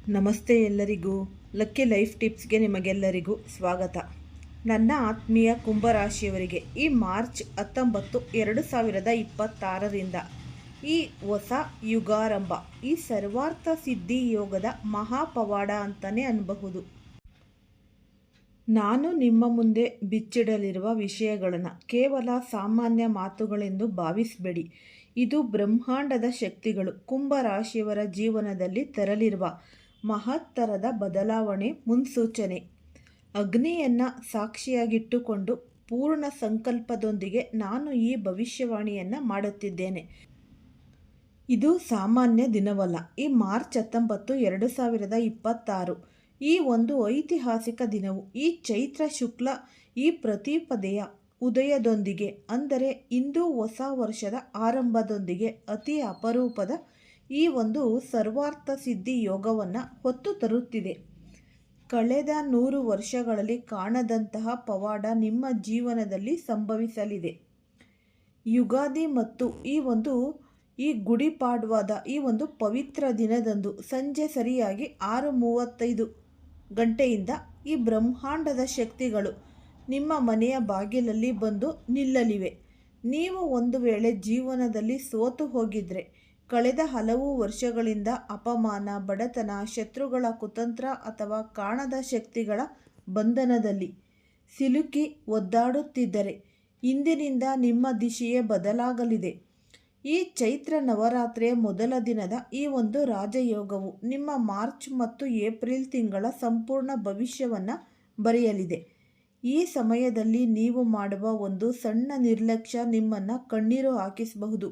ನಮಸ್ತೆ ಎಲ್ಲರಿಗೂ. Lucky life ಟಿಪ್ಸ್ಗೆ ನಿಮಗೆಲ್ಲರಿಗೂ ಸ್ವಾಗತ. ನನ್ನ ಆತ್ಮೀಯ ಕುಂಭರಾಶಿಯವರಿಗೆ ಈ ಮಾರ್ಚ್ 19, 2026ರಿಂದ ಈ ಹೊಸ ಯುಗಾರಂಭ, ಈ ಸರ್ವಾರ್ಥ ಸಿದ್ಧಿ ಯೋಗದ ಮಹಾಪವಾಡ ಅಂತಲೇ ಅನ್ನಬಹುದು. ನಾನು ನಿಮ್ಮ ಮುಂದೆ ಬಿಚ್ಚಿಡಲಿರುವ ವಿಷಯಗಳನ್ನು ಕೇವಲ ಸಾಮಾನ್ಯ ಮಾತುಗಳೆಂದು ಭಾವಿಸಬೇಡಿ. ಇದು ಬ್ರಹ್ಮಾಂಡದ ಶಕ್ತಿಗಳು ಕುಂಭರಾಶಿಯವರ ಜೀವನದಲ್ಲಿ ತರಲಿರುವ ಮಹತ್ತರದ ಬದಲಾವಣೆ ಮುನ್ಸೂಚನೆ. ಅಗ್ನಿಯನ್ನು ಸಾಕ್ಷಿಯಾಗಿಟ್ಟುಕೊಂಡು ಪೂರ್ಣ ಸಂಕಲ್ಪದೊಂದಿಗೆ ನಾನು ಈ ಭವಿಷ್ಯವಾಣಿಯನ್ನು ಮಾಡುತ್ತಿದ್ದೇನೆ. ಇದು ಸಾಮಾನ್ಯ ದಿನವಲ್ಲ. ಈ ಮಾರ್ಚ್ 19, 2026 ಈ ಒಂದು ಐತಿಹಾಸಿಕ ದಿನವು ಈ ಚೈತ್ರ ಶುಕ್ಲ ಈ ಪ್ರತಿಪದೆಯ ಉದಯದೊಂದಿಗೆ, ಅಂದರೆ ಇಂದು ಹೊಸ ವರ್ಷದ ಆರಂಭದೊಂದಿಗೆ ಅತಿ ಅಪರೂಪದ ಈ ಒಂದು ಸರ್ವಾರ್ಥ ಸಿದ್ಧಿ ಯೋಗವನ್ನು ಹೊತ್ತು ತರುತ್ತಿದೆ. ಕಳೆದ 100 ವರ್ಷಗಳಲ್ಲಿ ಕಾಣದಂತಹ ಪವಾಡ ನಿಮ್ಮ ಜೀವನದಲ್ಲಿ ಸಂಭವಿಸಲಿದೆ. ಯುಗಾದಿ ಮತ್ತು ಈ ಗುಡಿಪಾಡ್ವಾದ ಈ ಒಂದು ಪವಿತ್ರ ದಿನದಂದು ಸಂಜೆ ಸರಿಯಾಗಿ 6:35 ಗಂಟೆಯಿಂದ ಈ ಬ್ರಹ್ಮಾಂಡದ ಶಕ್ತಿಗಳು ನಿಮ್ಮ ಮನೆಯ ಬಾಗಿಲಲ್ಲಿ ಬಂದು ನಿಲ್ಲಲಿವೆ. ನೀವು ಒಂದು ವೇಳೆ ಜೀವನದಲ್ಲಿ ಸೋತು ಹೋಗಿದ್ರೆ, ಕಳೆದ ಹಲವು ವರ್ಷಗಳಿಂದ ಅಪಮಾನ, ಬಡತನ, ಶತ್ರುಗಳ ಕುತಂತ್ರ ಅಥವಾ ಕಾಣದ ಶಕ್ತಿಗಳ ಬಂಧನದಲ್ಲಿ ಸಿಲುಕಿ ಒದ್ದಾಡುತ್ತಿದ್ದರೆ, ಇಂದಿನಿಂದ ನಿಮ್ಮ ದಿಶೆಯೇ ಬದಲಾಗಲಿದೆ. ಈ ಚೈತ್ರ ನವರಾತ್ರಿಯ ಮೊದಲ ದಿನದ ಈ ಒಂದು ರಾಜಯೋಗವು ನಿಮ್ಮ ಮಾರ್ಚ್ ಮತ್ತು ಏಪ್ರಿಲ್ ತಿಂಗಳ ಸಂಪೂರ್ಣ ಭವಿಷ್ಯವನ್ನು ಬರೆಯಲಿದೆ. ಈ ಸಮಯದಲ್ಲಿ ನೀವು ಮಾಡುವ ಒಂದು ಸಣ್ಣ ನಿರ್ಲಕ್ಷ್ಯ ನಿಮ್ಮನ್ನು ಕಣ್ಣೀರು ಹಾಕಿಸಬಹುದು.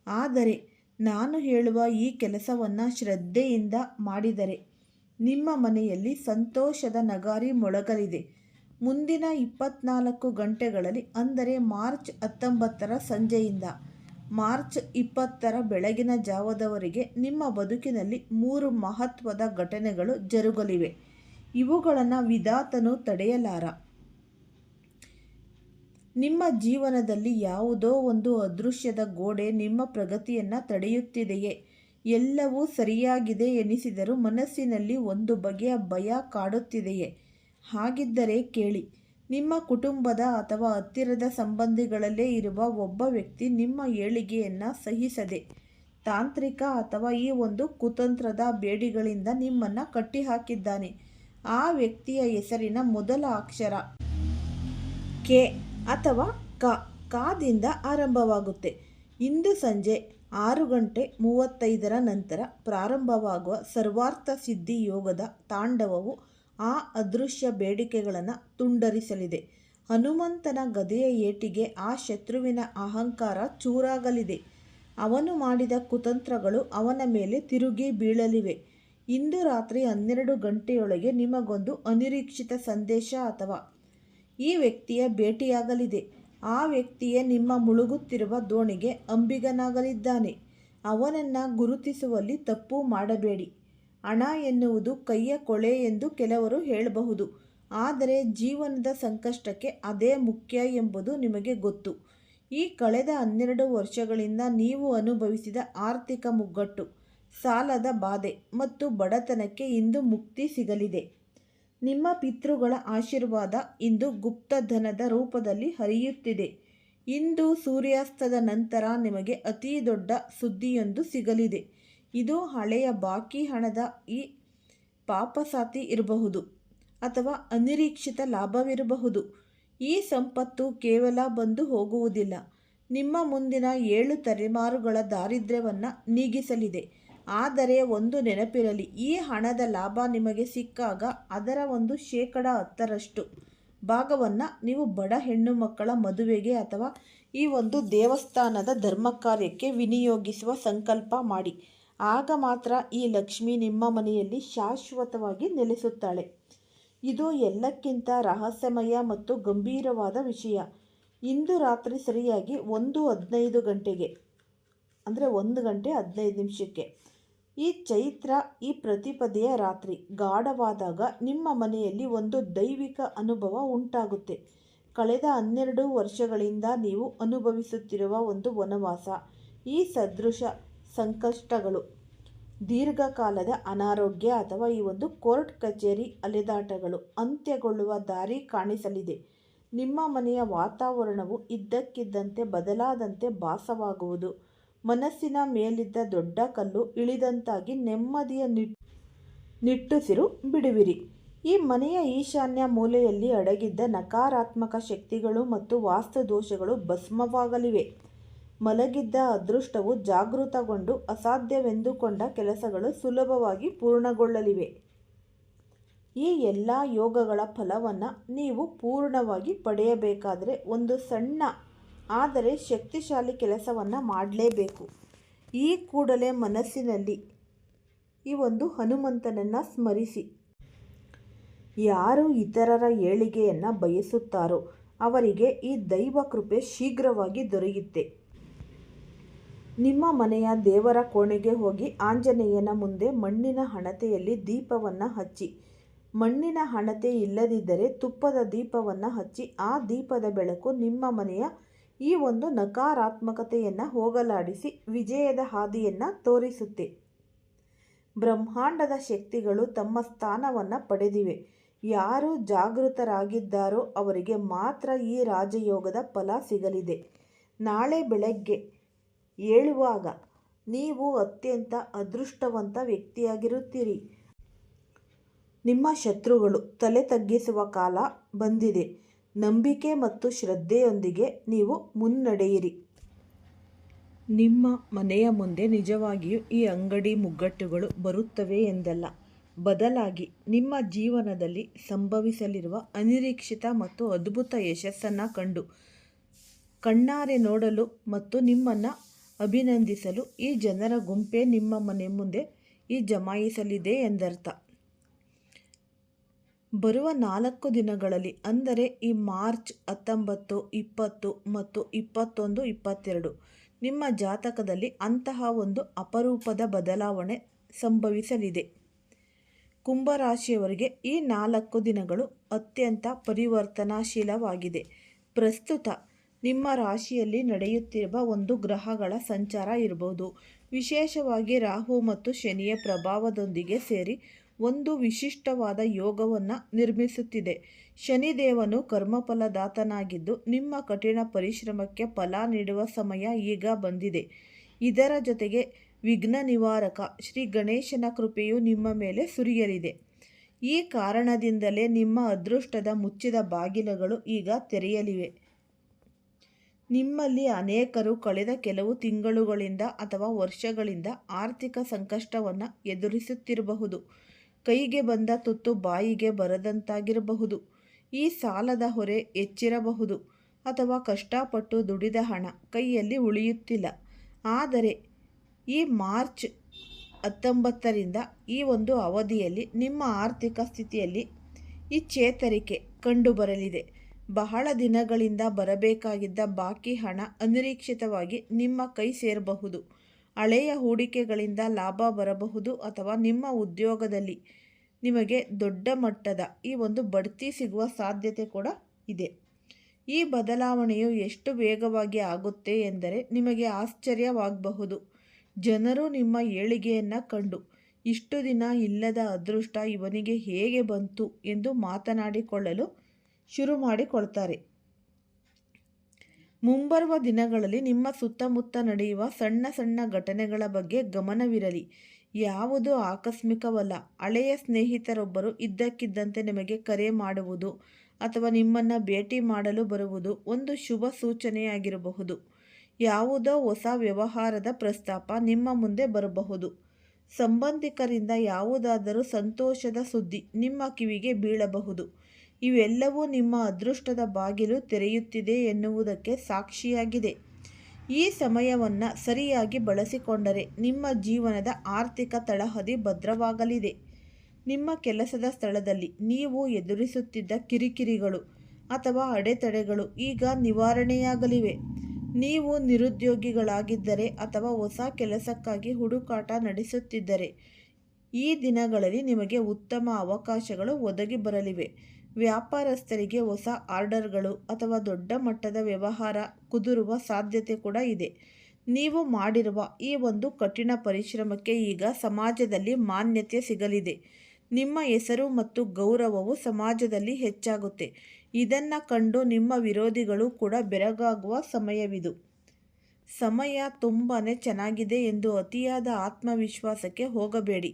ಆದರೆ ನಾನು ಹೇಳುವ ಈ ಕೆಲಸವನ್ನು ಶ್ರದ್ಧೆಯಿಂದ ಮಾಡಿದರೆ ನಿಮ್ಮ ಮನೆಯಲ್ಲಿ ಸಂತೋಷದ ನಗಾರಿ ಮೊಳಗಲಿದೆ. ಮುಂದಿನ 24 ಗಂಟೆಗಳಲ್ಲಿ, ಅಂದರೆ ಮಾರ್ಚ್ 19ರ ಸಂಜೆಯಿಂದ ಮಾರ್ಚ್ 20ರ ಬೆಳಗಿನ ಜಾವದವರೆಗೆ ನಿಮ್ಮ ಬದುಕಿನಲ್ಲಿ 3 ಮಹತ್ವದ ಘಟನೆಗಳು ಜರುಗಲಿವೆ. ಇವುಗಳನ್ನು ವಿಧಾತನು ತಡೆಯಲಾರ. ನಿಮ್ಮ ಜೀವನದಲ್ಲಿ ಯಾವುದೋ ಒಂದು ಅದೃಶ್ಯದ ಗೋಡೆ ನಿಮ್ಮ ಪ್ರಗತಿಯನ್ನು ತಡೆಯುತ್ತಿದೆಯೇ? ಎಲ್ಲವೂ ಸರಿಯಾಗಿದೆ ಎನಿಸಿದರೂ ಮನಸ್ಸಿನಲ್ಲಿ ಒಂದು ಬಗೆಯ ಭಯ ಕಾಡುತ್ತಿದೆಯೇ? ಹಾಗಿದ್ದರೆ ಕೇಳಿ. ನಿಮ್ಮ ಕುಟುಂಬದ ಅಥವಾ ಹತ್ತಿರದ ಸಂಬಂಧಿಗಳಲ್ಲೇ ಇರುವ ಒಬ್ಬ ವ್ಯಕ್ತಿ ನಿಮ್ಮ ಏಳಿಗೆಯನ್ನು ಸಹಿಸದೆ ತಾಂತ್ರಿಕ ಅಥವಾ ಈ ಒಂದು ಕುತಂತ್ರದ ಬೇಡಿಗಳಿಂದ ನಿಮ್ಮನ್ನು ಕಟ್ಟಿಹಾಕಿದ್ದಾನೆ. ಆ ವ್ಯಕ್ತಿಯ ಹೆಸರಿನ ಮೊದಲ ಅಕ್ಷರ ಕೆ ಅಥವಾ ಕಾದಿಂದ ಆರಂಭವಾಗುತ್ತೆ. ಇಂದು ಸಂಜೆ 6:35 ನಂತರ ಪ್ರಾರಂಭವಾಗುವ ಸರ್ವಾರ್ಥ ಸಿದ್ಧಿ ಯೋಗದ ತಾಂಡವವು ಆ ಅದೃಶ್ಯ ಬೇಡಿಕೆಗಳನ್ನು ತುಂಡರಿಸಲಿದೆ. ಹನುಮಂತನ ಗದೆಯ ಏಟಿಗೆ ಆ ಶತ್ರುವಿನ ಅಹಂಕಾರ ಚೂರಾಗಲಿದೆ. ಅವನು ಮಾಡಿದ ಕುತಂತ್ರಗಳು ಅವನ ಮೇಲೆ ತಿರುಗಿ ಬೀಳಲಿವೆ. ಇಂದು ರಾತ್ರಿ 12 ಗಂಟೆಯೊಳಗೆ ನಿಮಗೊಂದು ಅನಿರೀಕ್ಷಿತ ಸಂದೇಶ ಅಥವಾ ಈ ವ್ಯಕ್ತಿಯ ಭೇಟಿಯಾಗಲಿದೆ. ಆ ವ್ಯಕ್ತಿಯೇ ನಿಮ್ಮ ಮುಳುಗುತ್ತಿರುವ ದೋಣಿಗೆ ಅಂಬಿಗನಾಗಲಿದ್ದಾನೆ. ಅವನನ್ನು ಗುರುತಿಸುವಲ್ಲಿ ತಪ್ಪು ಮಾಡಬೇಡಿ. ಹಣ ಎನ್ನುವುದು ಕೈಯ ಕೊಳೆ ಎಂದು ಕೆಲವರು ಹೇಳಬಹುದು, ಆದರೆ ಜೀವನದ ಸಂಕಷ್ಟಕ್ಕೆ ಅದೇ ಮುಖ್ಯ ಎಂಬುದು ನಿಮಗೆ ಗೊತ್ತು. ಈ ಕಳೆದ 12 ವರ್ಷಗಳಿಂದ ನೀವು ಅನುಭವಿಸಿದ ಆರ್ಥಿಕ ಮುಗ್ಗಟ್ಟು, ಸಾಲದ ಬಾಧೆ ಮತ್ತು ಬಡತನಕ್ಕೆ ಇಂದು ಮುಕ್ತಿ ಸಿಗಲಿದೆ. ನಿಮ್ಮ ಪಿತೃಗಳ ಆಶೀರ್ವಾದ ಇಂದು ಗುಪ್ತಧನದ ರೂಪದಲ್ಲಿ ಹರಿಯುತ್ತಿದೆ. ಇಂದು ಸೂರ್ಯಾಸ್ತದ ನಂತರ ನಿಮಗೆ ಅತಿ ದೊಡ್ಡ ಸುದ್ದಿಯೊಂದು ಸಿಗಲಿದೆ. ಇದು ಹಳೆಯ ಬಾಕಿ ಹಣದ ಈ ಪಾಪಸಾತಿ ಇರಬಹುದು ಅಥವಾ ಅನಿರೀಕ್ಷಿತ ಲಾಭವಿರಬಹುದು. ಈ ಸಂಪತ್ತು ಕೇವಲ ಬಂದು ಹೋಗುವುದಿಲ್ಲ, ನಿಮ್ಮ ಮುಂದಿನ 7 ತಲೆಮಾರುಗಳ ದಾರಿದ್ರ್ಯವನ್ನು ನೀಗಿಸಲಿದೆ. ಆದರೆ ಒಂದು ನೆನಪಿರಲಿ, ಈ ಹಣದ ಲಾಭ ನಿಮಗೆ ಸಿಕ್ಕಾಗ ಅದರ ಒಂದು 10% ಭಾಗವನ್ನು ನೀವು ಬಡ ಹೆಣ್ಣು ಮಕ್ಕಳ ಮದುವೆಗೆ ಅಥವಾ ಈ ಒಂದು ದೇವಸ್ಥಾನದ ಧರ್ಮ ಕಾರ್ಯಕ್ಕೆ ವಿನಿಯೋಗಿಸುವ ಸಂಕಲ್ಪ ಮಾಡಿ. ಆಗ ಮಾತ್ರ ಈ ಲಕ್ಷ್ಮಿ ನಿಮ್ಮ ಮನೆಯಲ್ಲಿ ಶಾಶ್ವತವಾಗಿ ನೆಲೆಸುತ್ತಾಳೆ. ಇದು ಎಲ್ಲಕ್ಕಿಂತ ರಹಸ್ಯಮಯ ಮತ್ತು ಗಂಭೀರವಾದ ವಿಷಯ. ಇಂದು ರಾತ್ರಿ ಸರಿಯಾಗಿ 1:15 ಗಂಟೆಗೆ, ಅಂದರೆ 1:15 ಈ ಚೈತ್ರ ಈ ಪ್ರತಿಪದೆಯ ರಾತ್ರಿ ಗಾಢವಾದಾಗ ನಿಮ್ಮ ಮನೆಯಲ್ಲಿ ಒಂದು ದೈವಿಕ ಅನುಭವ ಉಂಟಾಗುತ್ತೆ. ಕಳೆದ 12 ವರ್ಷಗಳಿಂದ ನೀವು ಅನುಭವಿಸುತ್ತಿರುವ ಒಂದು ವನವಾಸ, ಈ ಸದೃಶ ಸಂಕಷ್ಟಗಳು ದೀರ್ಘಕಾಲದ ಅನಾರೋಗ್ಯ ಅಥವಾ ಈ ಒಂದು ಕೋರ್ಟ್ ಕಚೇರಿ ಅಲೆದಾಟಗಳು ಅಂತ್ಯಗೊಳ್ಳುವ ದಾರಿ ಕಾಣಿಸಲಿದೆ. ನಿಮ್ಮ ಮನೆಯ ವಾತಾವರಣವು ಇದ್ದಕ್ಕಿದ್ದಂತೆ ಬದಲಾದಂತೆ ಭಾಸವಾಗುವುದು. ಮನಸ್ಸಿನ ಮೇಲಿದ್ದ ದೊಡ್ಡ ಕಲ್ಲು ಇಳಿದಂತಾಗಿ ನೆಮ್ಮದಿಯ ನಿಟ್ಟುಸಿರು ಬಿಡುವಿರಿ. ಈ ಮನೆಯ ಈಶಾನ್ಯ ಮೂಲೆಯಲ್ಲಿ ಅಡಗಿದ್ದ ನಕಾರಾತ್ಮಕ ಶಕ್ತಿಗಳು ಮತ್ತು ವಾಸ್ತು ದೋಷಗಳು ಭಸ್ಮವಾಗಲಿವೆ. ಮಲಗಿದ್ದ ಅದೃಷ್ಟವು ಜಾಗೃತಗೊಂಡು ಅಸಾಧ್ಯವೆಂದುಕೊಂಡ ಕೆಲಸಗಳು ಸುಲಭವಾಗಿ ಪೂರ್ಣಗೊಳ್ಳಲಿವೆ. ಈ ಎಲ್ಲ ಯೋಗಗಳ ಫಲವನ್ನು ನೀವು ಪೂರ್ಣವಾಗಿ ಪಡೆಯಬೇಕಾದರೆ ಒಂದು ಸಣ್ಣ ಆದರೆ ಶಕ್ತಿಶಾಲಿ ಕೆಲಸವನ್ನು ಮಾಡಲೇಬೇಕು. ಈ ಕೂಡಲೇ ಮನಸ್ಸಿನಲ್ಲಿ ಈ ಒಂದು ಹನುಮಂತನನ್ನು ಸ್ಮರಿಸಿ. ಯಾರು ಇತರರ ಏಳಿಗೆಯನ್ನು ಬಯಸುತ್ತಾರೋ ಅವರಿಗೆ ಈ ದೈವ ಕೃಪೆ ಶೀಘ್ರವಾಗಿ ದೊರೆಯುತ್ತೆ. ನಿಮ್ಮ ಮನೆಯ ದೇವರ ಕೋಣೆಗೆ ಹೋಗಿ ಆಂಜನೇಯನ ಮುಂದೆ ಮಣ್ಣಿನ ಹಣತೆಯಲ್ಲಿ ದೀಪವನ್ನು ಹಚ್ಚಿ. ಮಣ್ಣಿನ ಹಣತೆ ಇಲ್ಲದಿದ್ದರೆ ತುಪ್ಪದ ದೀಪವನ್ನು ಹಚ್ಚಿ. ಆ ದೀಪದ ಬೆಳಕು ನಿಮ್ಮ ಮನೆಯ ಈ ಒಂದು ನಕಾರಾತ್ಮಕತೆಯನ್ನು ಹೋಗಲಾಡಿಸಿ ವಿಜಯದ ಹಾದಿಯನ್ನು ತೋರಿಸುತ್ತೆ. ಬ್ರಹ್ಮಾಂಡದ ಶಕ್ತಿಗಳು ತಮ್ಮ ಸ್ಥಾನವನ್ನು ಪಡೆದಿವೆ. ಯಾರು ಜಾಗೃತರಾಗಿದ್ದಾರೋ ಅವರಿಗೆ ಮಾತ್ರ ಈ ರಾಜಯೋಗದ ಫಲ ಸಿಗಲಿದೆ. ನಾಳೆ ಬೆಳಗ್ಗೆ ಏಳುವಾಗ ನೀವು ಅತ್ಯಂತ ಅದೃಷ್ಟವಂತ ವ್ಯಕ್ತಿಯಾಗಿರುತ್ತೀರಿ. ನಿಮ್ಮ ಶತ್ರುಗಳು ತಲೆ ತಗ್ಗಿಸುವ ಕಾಲ ಬಂದಿದೆ. ನಂಬಿಕೆ ಮತ್ತು ಶ್ರದ್ಧೆಯೊಂದಿಗೆ ನೀವು ಮುನ್ನಡೆಯಿರಿ. ನಿಮ್ಮ ಮನೆಯ ಮುಂದೆ ನಿಜವಾಗಿಯೂ ಈ ಅಂಗಡಿ ಮುಗ್ಗಟ್ಟುಗಳು ಬರುತ್ತವೆ ಎಂದಲ್ಲ, ಬದಲಾಗಿ ನಿಮ್ಮ ಜೀವನದಲ್ಲಿ ಸಂಭವಿಸಲಿರುವ ಅನಿರೀಕ್ಷಿತ ಮತ್ತು ಅದ್ಭುತ ಯಶಸ್ಸನ್ನು ಕಂಡು ಕಣ್ಣಾರೆ ನೋಡಲು ಮತ್ತು ನಿಮ್ಮನ್ನು ಅಭಿನಂದಿಸಲು ಈ ಜನರ ಗುಂಪೇ ನಿಮ್ಮ ಮನೆ ಮುಂದೆ ಜಮಾಯಿಸಲಿದೆ ಎಂದರ್ಥ. ಬರುವ 4 ದಿನಗಳಲ್ಲಿ ಅಂದರೆ ಈ ಮಾರ್ಚ್ 19, 20 ಮತ್ತು 21, 22 ನಿಮ್ಮ ಜಾತಕದಲ್ಲಿ ಅಂತಹ ಒಂದು ಅಪರೂಪದ ಬದಲಾವಣೆ ಸಂಭವಿಸಲಿದೆ. ಕುಂಭರಾಶಿಯವರಿಗೆ ಈ 4 ದಿನಗಳು ಅತ್ಯಂತ ಪರಿವರ್ತನಾಶೀಲವಾಗಿದೆ. ಪ್ರಸ್ತುತ ನಿಮ್ಮ ರಾಶಿಯಲ್ಲಿ ನಡೆಯುತ್ತಿರುವ ಒಂದು ಗ್ರಹಗಳ ಸಂಚಾರ ಇರಬಹುದು. ವಿಶೇಷವಾಗಿ ರಾಹು ಮತ್ತು ಶನಿಯ ಪ್ರಭಾವದೊಂದಿಗೆ ಸೇರಿ ಒಂದು ವಿಶಿಷ್ಟವಾದ ಯೋಗವನ್ನು ನಿರ್ಮಿಸುತ್ತಿದೆ. ಶನಿದೇವನು ಕರ್ಮಫಲದಾತನಾಗಿದ್ದು ನಿಮ್ಮ ಕಠಿಣ ಪರಿಶ್ರಮಕ್ಕೆ ಫಲ ನೀಡುವ ಸಮಯ ಈಗ ಬಂದಿದೆ. ಇದರ ಜೊತೆಗೆ ವಿಘ್ನ ನಿವಾರಕ ಶ್ರೀ ಗಣೇಶನ ಕೃಪೆಯು ನಿಮ್ಮ ಮೇಲೆ ಸುರಿಯಲಿದೆ. ಈ ಕಾರಣದಿಂದಲೇ ನಿಮ್ಮ ಅದೃಷ್ಟದ ಮುಚ್ಚಿದ ಬಾಗಿಲುಗಳು ಈಗ ತೆರೆಯಲಿವೆ. ನಿಮ್ಮಲ್ಲಿ ಅನೇಕರು ಕಳೆದ ಕೆಲವು ತಿಂಗಳುಗಳಿಂದ ಅಥವಾ ವರ್ಷಗಳಿಂದ ಆರ್ಥಿಕ ಸಂಕಷ್ಟವನ್ನು ಎದುರಿಸುತ್ತಿರಬಹುದು. ಕೈಗೆ ಬಂದ ತುತ್ತು ಬಾಯಿಗೆ ಬರದಂತಾಗಿರಬಹುದು. ಈ ಸಾಲದ ಹೊರೆ ಹೆಚ್ಚಿರಬಹುದು ಅಥವಾ ಕಷ್ಟಪಟ್ಟು ದುಡಿದ ಹಣ ಕೈಯಲ್ಲಿ ಉಳಿಯುತ್ತಿಲ್ಲ. ಆದರೆ ಈ ಮಾರ್ಚ್ 19ರಿಂದ ಈ ಒಂದು ಅವಧಿಯಲ್ಲಿ ನಿಮ್ಮ ಆರ್ಥಿಕ ಸ್ಥಿತಿಯಲ್ಲಿ ಈ ಚೇತರಿಕೆ ಕಂಡುಬರಲಿದೆ. ಬಹಳ ದಿನಗಳಿಂದ ಬರಬೇಕಾಗಿದ್ದ ಬಾಕಿ ಹಣ ಅನಿರೀಕ್ಷಿತವಾಗಿ ನಿಮ್ಮ ಕೈ ಸೇರಬಹುದು. ಹಳೆಯ ಹೂಡಿಕೆಗಳಿಂದ ಲಾಭ ಬರಬಹುದು ಅಥವಾ ನಿಮ್ಮ ಉದ್ಯೋಗದಲ್ಲಿ ನಿಮಗೆ ದೊಡ್ಡ ಮಟ್ಟದ ಈ ಒಂದು ಬಡ್ತಿ ಸಿಗುವ ಸಾಧ್ಯತೆ ಕೂಡ ಇದೆ. ಈ ಬದಲಾವಣೆಯು ಎಷ್ಟು ವೇಗವಾಗಿ ಆಗುತ್ತೆ ಎಂದರೆ ನಿಮಗೆ ಆಶ್ಚರ್ಯವಾಗಬಹುದು. ಜನರು ನಿಮ್ಮ ಏಳಿಗೆಯನ್ನು ಕಂಡು ಇಷ್ಟು ದಿನ ಇಲ್ಲದ ಅದೃಷ್ಟ ಇವನಿಗೆ ಹೇಗೆ ಬಂತು ಎಂದು ಮಾತನಾಡಿಕೊಳ್ಳಲು ಶುರು ಮಾಡಿಕೊಳ್ತಾರೆ. ಮುಂಬರುವ ದಿನಗಳಲ್ಲಿ ನಿಮ್ಮ ಸುತ್ತಮುತ್ತ ನಡೆಯುವ ಸಣ್ಣ ಸಣ್ಣ ಘಟನೆಗಳ ಬಗ್ಗೆ ಗಮನವಿರಲಿ. ಯಾವುದೂ ಆಕಸ್ಮಿಕವಲ್ಲ. ಹಳೆಯ ಸ್ನೇಹಿತರೊಬ್ಬರು ಇದ್ದಕ್ಕಿದ್ದಂತೆ ನಿಮಗೆ ಕರೆ ಮಾಡುವುದು ಅಥವಾ ನಿಮ್ಮನ್ನು ಭೇಟಿ ಮಾಡಲು ಬರುವುದು ಒಂದು ಶುಭ ಸೂಚನೆಯಾಗಿರಬಹುದು. ಯಾವುದೋ ಹೊಸ ವ್ಯವಹಾರದ ಪ್ರಸ್ತಾಪ ನಿಮ್ಮ ಮುಂದೆ ಬರಬಹುದು. ಸಂಬಂಧಿಕರಿಂದ ಯಾವುದಾದರೂ ಸಂತೋಷದ ಸುದ್ದಿ ನಿಮ್ಮ ಕಿವಿಗೆ ಬೀಳಬಹುದು. ಇವೆಲ್ಲವೂ ನಿಮ್ಮ ಅದೃಷ್ಟದ ಬಾಗಿಲು ತೆರೆಯುತ್ತಿದೆ ಎನ್ನುವುದಕ್ಕೆ ಸಾಕ್ಷಿಯಾಗಿದೆ. ಈ ಸಮಯವನ್ನು ಸರಿಯಾಗಿ ಬಳಸಿಕೊಂಡರೆ ನಿಮ್ಮ ಜೀವನದ ಆರ್ಥಿಕ ತಳಹದಿ ಭದ್ರವಾಗಲಿದೆ. ನಿಮ್ಮ ಕೆಲಸದ ಸ್ಥಳದಲ್ಲಿ ನೀವು ಎದುರಿಸುತ್ತಿದ್ದ ಕಿರಿಕಿರಿಗಳು ಅಥವಾ ಅಡೆತಡೆಗಳು ಈಗ ನಿವಾರಣೆಯಾಗಲಿವೆ. ನೀವು ನಿರುದ್ಯೋಗಿಗಳಾಗಿದ್ದರೆ ಅಥವಾ ಹೊಸ ಕೆಲಸಕ್ಕಾಗಿ ಹುಡುಕಾಟ ನಡೆಸುತ್ತಿದ್ದರೆ ಈ ದಿನಗಳಲ್ಲಿ ನಿಮಗೆ ಉತ್ತಮ ಅವಕಾಶಗಳು ಒದಗಿ ಬರಲಿವೆ. ವ್ಯಾಪಾರಸ್ಥರಿಗೆ ಹೊಸ ಆರ್ಡರ್ಗಳು ಅಥವಾ ದೊಡ್ಡ ಮಟ್ಟದ ವ್ಯವಹಾರ ಕುದುರುವ ಸಾಧ್ಯತೆ ಕೂಡ ಇದೆ. ನೀವು ಮಾಡಿರುವ ಈ ಒಂದು ಕಠಿಣ ಪರಿಶ್ರಮಕ್ಕೆ ಈಗ ಸಮಾಜದಲ್ಲಿ ಮಾನ್ಯತೆ ಸಿಗಲಿದೆ. ನಿಮ್ಮ ಹೆಸರು ಮತ್ತು ಗೌರವವು ಸಮಾಜದಲ್ಲಿ ಹೆಚ್ಚಾಗುತ್ತೆ. ಇದನ್ನು ಕಂಡು ನಿಮ್ಮ ವಿರೋಧಿಗಳು ಕೂಡ ಬೆರಗಾಗುವ ಸಮಯವಿದು. ಸಮಯ ತುಂಬಾ ಚೆನ್ನಾಗಿದೆ ಎಂದು ಅತಿಯಾದ ಆತ್ಮವಿಶ್ವಾಸಕ್ಕೆ ಹೋಗಬೇಡಿ.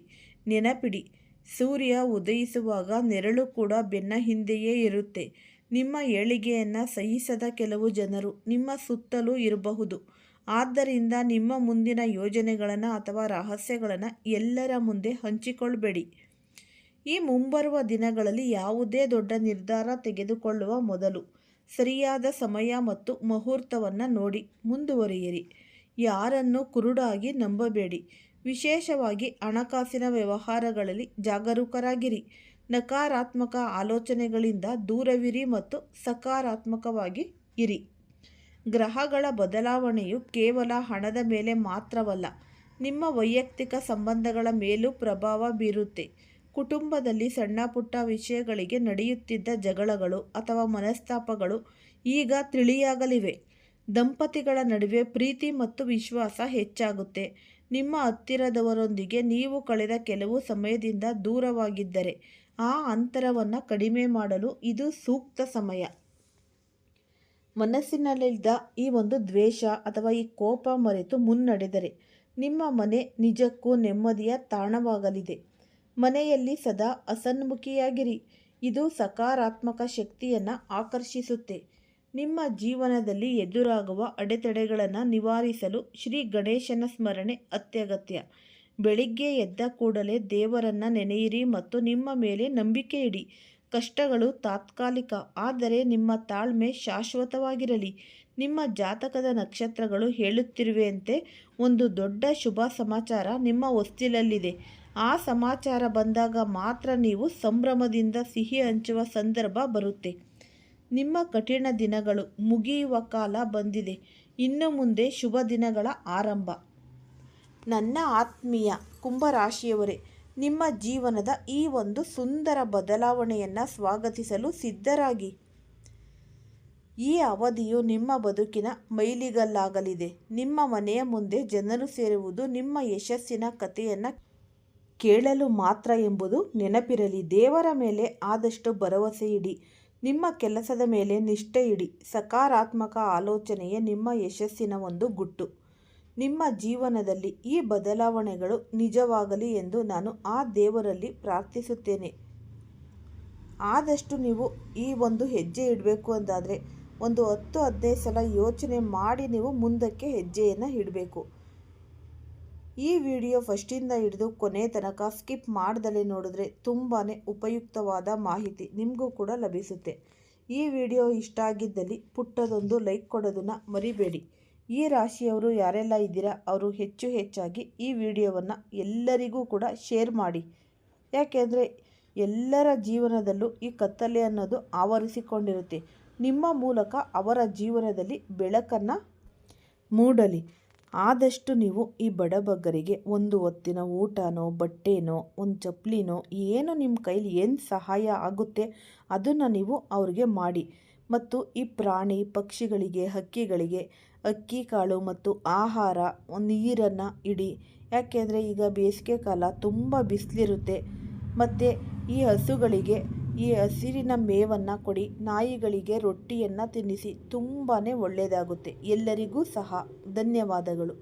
ನೆನಪಿಡಿ, ಸೂರ್ಯ ಉದಯಿಸುವಾಗ ನೆರಳು ಕೂಡ ಬೆನ್ನ ಹಿಂದೆಯೇ ಇರುತ್ತೆ. ನಿಮ್ಮ ಏಳಿಗೆಯನ್ನು ಸಹಿಸದ ಕೆಲವು ಜನರು ನಿಮ್ಮ ಸುತ್ತಲೂ ಇರಬಹುದು. ಆದ್ದರಿಂದ ನಿಮ್ಮ ಮುಂದಿನ ಯೋಜನೆಗಳನ್ನು ಅಥವಾ ರಹಸ್ಯಗಳನ್ನು ಎಲ್ಲರ ಮುಂದೆ ಹಂಚಿಕೊಳ್ಳಬೇಡಿ. ಈ ಮುಂಬರುವ ದಿನಗಳಲ್ಲಿ ಯಾವುದೇ ದೊಡ್ಡ ನಿರ್ಧಾರ ತೆಗೆದುಕೊಳ್ಳುವ ಮೊದಲು ಸರಿಯಾದ ಸಮಯ ಮತ್ತು ಮುಹೂರ್ತವನ್ನು ನೋಡಿ ಮುಂದುವರಿಯಿರಿ. ಯಾರನ್ನು ಕುರುಡಾಗಿ ನಂಬಬೇಡಿ. ವಿಶೇಷವಾಗಿ ಹಣಕಾಸಿನ ವ್ಯವಹಾರಗಳಲ್ಲಿ ಜಾಗರೂಕರಾಗಿರಿ. ನಕಾರಾತ್ಮಕ ಆಲೋಚನೆಗಳಿಂದ ದೂರವಿರಿ ಮತ್ತು ಸಕಾರಾತ್ಮಕವಾಗಿ ಇರಿ. ಗ್ರಹಗಳ ಬದಲಾವಣೆಯು ಕೇವಲ ಹಣದ ಮೇಲೆ ಮಾತ್ರವಲ್ಲ, ನಿಮ್ಮ ವೈಯಕ್ತಿಕ ಸಂಬಂಧಗಳ ಮೇಲೂ ಪ್ರಭಾವ ಬೀರುತ್ತೆ. ಕುಟುಂಬದಲ್ಲಿ ಸಣ್ಣ ಪುಟ್ಟ ವಿಷಯಗಳಿಗೆ ನಡೆಯುತ್ತಿದ್ದ ಜಗಳಗಳು ಅಥವಾ ಮನಸ್ತಾಪಗಳು ಈಗ ತಿಳಿಯಾಗಲಿವೆ. ದಂಪತಿಗಳ ನಡುವೆ ಪ್ರೀತಿ ಮತ್ತು ವಿಶ್ವಾಸ ಹೆಚ್ಚಾಗುತ್ತೆ. ನಿಮ್ಮ ಹತ್ತಿರದವರೊಂದಿಗೆ ನೀವು ಕಳೆದ ಕೆಲವು ಸಮಯದಿಂದ ದೂರವಾಗಿದ್ದರೆ ಆ ಅಂತರವನ್ನು ಕಡಿಮೆ ಮಾಡಲು ಇದು ಸೂಕ್ತ ಸಮಯ. ಮನಸ್ಸಿನಲ್ಲಿದ್ದ ಈ ಒಂದು ದ್ವೇಷ ಅಥವಾ ಈ ಕೋಪ ಮರೆತು ಮುನ್ನಡೆದರೆ ನಿಮ್ಮ ಮನೆ ನಿಜಕ್ಕೂ ನೆಮ್ಮದಿಯ ತಾಣವಾಗಲಿದೆ. ಮನೆಯಲ್ಲಿ ಸದಾ ಹಸನ್ಮುಖಿಯಾಗಿರಿ. ಇದು ಸಕಾರಾತ್ಮಕ ಶಕ್ತಿಯನ್ನು ಆಕರ್ಷಿಸುತ್ತೆ. ನಿಮ್ಮ ಜೀವನದಲ್ಲಿ ಎದುರಾಗುವ ಅಡೆತಡೆಗಳನ್ನು ನಿವಾರಿಸಲು ಶ್ರೀ ಗಣೇಶನ ಸ್ಮರಣೆ ಅತ್ಯಗತ್ಯ. ಬೆಳಿಗ್ಗೆ ಎದ್ದ ಕೂಡಲೇ ದೇವರನ್ನು ನೆನೆಯಿರಿ ಮತ್ತು ನಿಮ್ಮ ಮೇಲೆ ನಂಬಿಕೆ ಇಡಿ. ಕಷ್ಟಗಳು ತಾತ್ಕಾಲಿಕ, ಆದರೆ ನಿಮ್ಮ ತಾಳ್ಮೆ ಶಾಶ್ವತವಾಗಿರಲಿ. ನಿಮ್ಮ ಜಾತಕದ ನಕ್ಷತ್ರಗಳು ಹೇಳುತ್ತಿರುವೆಯಂತೆ ಒಂದು ದೊಡ್ಡ ಶುಭ ಸಮಾಚಾರ ನಿಮ್ಮ ಹೊಸ್ತಿಲಲ್ಲಿದೆ. ಆ ಸಮಾಚಾರ ಬಂದಾಗ ಮಾತ್ರ ನೀವು ಸಂಭ್ರಮದಿಂದ ಸಿಹಿ ಹಂಚುವ ಸಂದರ್ಭ ಬರುತ್ತೆ. ನಿಮ್ಮ ಕಠಿಣ ದಿನಗಳು ಮುಗಿಯುವ ಕಾಲ ಬಂದಿದೆ. ಇನ್ನು ಮುಂದೆ ಶುಭ ದಿನಗಳ ಆರಂಭ. ನನ್ನ ಆತ್ಮೀಯ ಕುಂಭರಾಶಿಯವರೇ, ನಿಮ್ಮ ಜೀವನದ ಈ ಒಂದು ಸುಂದರ ಬದಲಾವಣೆಯನ್ನು ಸ್ವಾಗತಿಸಲು ಸಿದ್ಧರಾಗಿ. ಈ ಅವಧಿಯು ನಿಮ್ಮ ಬದುಕಿನ ಮೈಲಿಗಲ್ಲಾಗಲಿದೆ. ನಿಮ್ಮ ಮನೆಯ ಮುಂದೆ ಜನರು ಸೇರುವುದು ನಿಮ್ಮ ಯಶಸ್ಸಿನ ಕಥೆಯನ್ನು ಕೇಳಲು ಮಾತ್ರ ಎಂಬುದು ನೆನಪಿರಲಿ. ದೇವರ ಮೇಲೆ ಆದಷ್ಟು ಭರವಸೆ ಇಡಿ. ನಿಮ್ಮ ಕೆಲಸದ ಮೇಲೆ ನಿಷ್ಠೆ ಇಡಿ. ಸಕಾರಾತ್ಮಕ ಆಲೋಚನೆಯೇ ನಿಮ್ಮ ಯಶಸ್ಸಿನ ಒಂದು ಗುಟ್ಟು. ನಿಮ್ಮ ಜೀವನದಲ್ಲಿ ಈ ಬದಲಾವಣೆಗಳು ನಿಜವಾಗಲಿ ಎಂದು ನಾನು ಆ ದೇವರಲ್ಲಿ ಪ್ರಾರ್ಥಿಸುತ್ತೇನೆ. ಆದಷ್ಟು ನೀವು ಈ ಒಂದು ಹೆಜ್ಜೆ ಇಡಬೇಕು ಅಂತಾದರೆ ಒಂದು 10-15 ಸಲ ಯೋಚನೆ ಮಾಡಿ ನೀವು ಮುಂದಕ್ಕೆ ಹೆಜ್ಜೆಯನ್ನು ಇಡಬೇಕು. ಈ ವಿಡಿಯೋ ಫಸ್ಟಿಂದ ಹಿಡಿದು ಕೊನೆ ತನಕ ಸ್ಕಿಪ್ ಮಾಡ್ದಲೇ ನೋಡಿದ್ರೆ ತುಂಬಾ ಉಪಯುಕ್ತವಾದ ಮಾಹಿತಿ ನಿಮಗೂ ಕೂಡ ಲಭಿಸುತ್ತೆ. ಈ ವಿಡಿಯೋ ಇಷ್ಟ ಆಗಿದ್ದಲ್ಲಿ ಪುಟ್ಟದೊಂದು ಲೈಕ್ ಕೊಡೋದನ್ನು ಮರಿಬೇಡಿ. ಈ ರಾಶಿಯವರು ಯಾರೆಲ್ಲ ಇದ್ದೀರಾ ಅವರು ಹೆಚ್ಚಾಗಿ ಈ ವಿಡಿಯೋವನ್ನು ಎಲ್ಲರಿಗೂ ಕೂಡ ಶೇರ್ ಮಾಡಿ. ಯಾಕೆಂದರೆ ಎಲ್ಲರ ಜೀವನದಲ್ಲೂ ಈ ಕತ್ತಲೆ ಅನ್ನೋದು ಆವರಿಸಿಕೊಂಡಿರುತ್ತೆ. ನಿಮ್ಮ ಮೂಲಕ ಅವರ ಜೀವನದಲ್ಲಿ ಬೆಳಕನ್ನು ಮೂಡಲಿ. ಆದಷ್ಟು ನೀವು ಈ ಬಡಬಗ್ಗರಿಗೆ ಒಂದು ಹೊತ್ತಿನ ಊಟನೋ, ಬಟ್ಟೆನೋ, ಒಂದು ಚಪ್ಪಲಿನೋ, ಏನು ನಿಮ್ಮ ಕೈಲಿ ಏನು ಸಹಾಯ ಆಗುತ್ತೆ ಅದನ್ನು ನೀವು ಅವ್ರಿಗೆ ಮಾಡಿ. ಮತ್ತು ಈ ಪ್ರಾಣಿ ಪಕ್ಷಿಗಳಿಗೆ, ಹಕ್ಕಿಗಳಿಗೆ ಅಕ್ಕಿ ಕಾಳು ಮತ್ತು ಆಹಾರ, ನೀರನ್ನು ಇಡಿ. ಯಾಕೆಂದರೆ ಈಗ ಬೇಸಿಗೆ ಕಾಲ ತುಂಬ ಬಿಸಿಲಿರುತ್ತೆ. ಮತ್ತು ಈ ಹಸುಗಳಿಗೆ ಈ ಹಸಿರಿನ ಮೇವನ್ನು ಕೊಡಿ. ನಾಯಿಗಳಿಗೆ ರೊಟ್ಟಿಯನ್ನು ತಿನ್ನಿಸಿ. ತುಂಬಾ ಒಳ್ಳೆಯದಾಗುತ್ತೆ. ಎಲ್ಲರಿಗೂ ಸಹ ಧನ್ಯವಾದಗಳು.